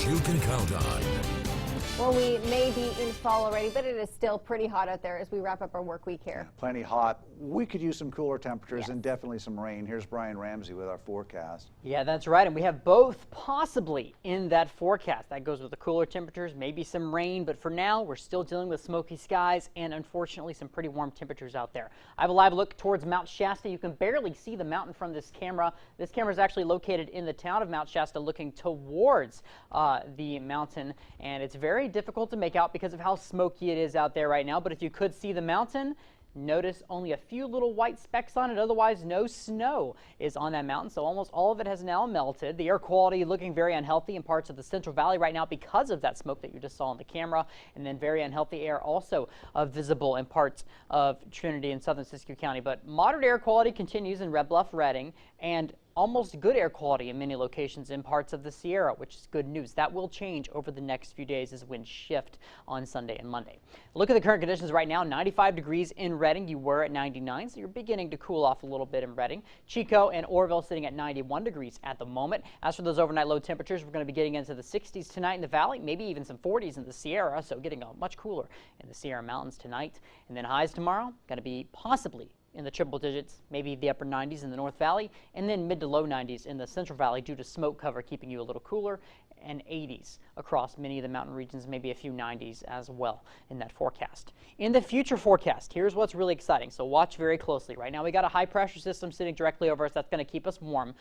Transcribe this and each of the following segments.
you can count on. Well, we may be in fall already, but it is still pretty hot out there as we wrap up our work week here. Yeah, plenty hot. We could use some cooler temperatures and definitely some rain. Here's Brian Ramsey with our forecast. Yeah, that's right. And we have both possibly in that forecast. That goes with the cooler temperatures, maybe some rain. But for now, we're still dealing with smoky skies and unfortunately some pretty warm temperatures out there. I have a live look towards Mount Shasta. You can barely see the mountain from this camera. This camera is actually located in the town of Mount Shasta looking towards the mountain. And it's very difficult to make out because of how smoky it is out there right now. But if you could see the mountain, notice only a few little white specks on it. Otherwise, no snow is on that mountain. So almost all of it has now melted. The air quality looking very unhealthy in parts of the Central Valley right now because of that smoke that you just saw on the camera. And then very unhealthy air also visible in parts of Trinity and southern Siskiyou County. But moderate air quality continues in Red Bluff, Redding, and almost good air quality in many locations in parts of the Sierra, which is good news. That will change over the next few days as winds shift on Sunday and Monday. Look at the current conditions right now. 95 degrees in Redding. You were at 99, so you're beginning to cool off a little bit in Redding. Chico and Orville sitting at 91 degrees at the moment. As for those overnight low temperatures, we're going to be getting into the 60s tonight in the valley, maybe even some 40s in the Sierra, so getting much cooler in the Sierra Mountains tonight. And then highs tomorrow going to be possibly in the triple digits, maybe the upper 90s in the North Valley, and then mid to low 90s in the Central Valley due to smoke cover keeping you a little cooler, and 80s across many of the mountain regions, maybe a few 90s as well in that forecast. In the future forecast, here's what's really exciting, so watch very closely. Right now we got a high pressure system sitting directly over us that's going to keep us warm.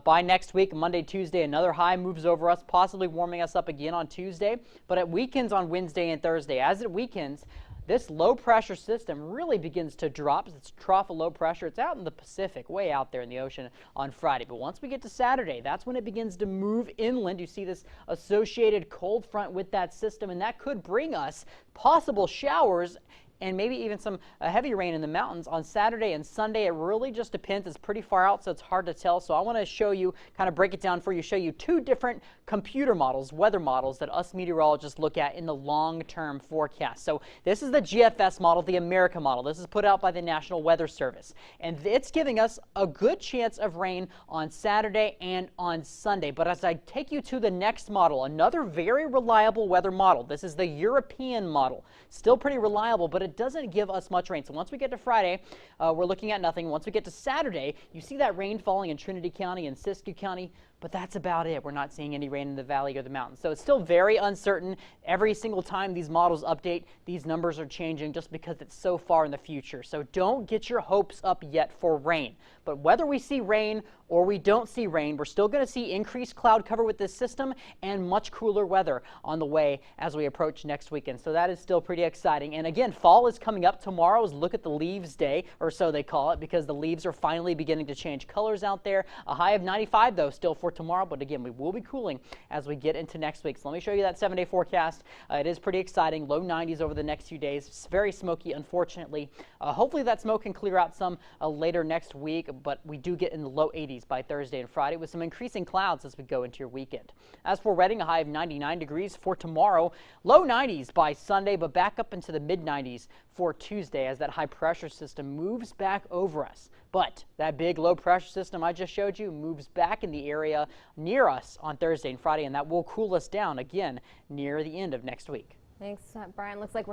By next week, Monday, Tuesday, another high moves over us, possibly warming us up again on Tuesday, but it weakens on Wednesday and Thursday. As it weakens, this low pressure system really begins to drop. It's trough of low pressure. It's out in the Pacific, way out there in the ocean on Friday. But once we get to Saturday, that's when it begins to move inland. You see this associated cold front with that system, and that could bring us possible showers and maybe even some heavy rain in the mountains on Saturday and Sunday. It really just depends. It's pretty far out, so it's hard to tell. So I want to show you, kind of break it down for you, show you two different computer models, weather models that us meteorologists look at in the long-term forecast. So this is the GFS model, the America model. This is put out by the National Weather Service. And it's giving us a good chance of rain on Saturday and on Sunday. But as I take you to the next model, another very reliable weather model. This is the European model. Still pretty reliable, but it doesn't give us much rain. So once we get to Friday, we're looking at nothing. Once we get to Saturday, you see that rain falling in Trinity County and Siskiyou County, but that's about it. We're not seeing any rain in the valley or the mountains. So it's still very uncertain. Every single time these models update, these numbers are changing just because it's so far in the future. So don't get your hopes up yet for rain. But whether we see rain or we don't see rain, we're still going to see increased cloud cover with this system and much cooler weather on the way as we approach next weekend. So that is still pretty exciting. And again, fall is coming up. Tomorrow is Look at the Leaves Day, or so they call it, because the leaves are finally beginning to change colors out there. A high of 95, though, still for tomorrow. But again, we will be cooling as we get into next week. So let me show you that 7-day forecast. It is pretty exciting. Low 90s over the next few days. It's very smoky, unfortunately. Hopefully that smoke can clear out some later next week, but we do get in the low 80s by Thursday and Friday with some increasing clouds as we go into your weekend. As for Redding, a high of 99 degrees for tomorrow. Low 90s by Sunday, but back up into the mid 90s for Tuesday as that high pressure system moves back over us. But that big low pressure system I just showed you moves back in the area near us on Thursday and Friday, and that will cool us down again near the end of next week. Thanks, Brian. Looks like we're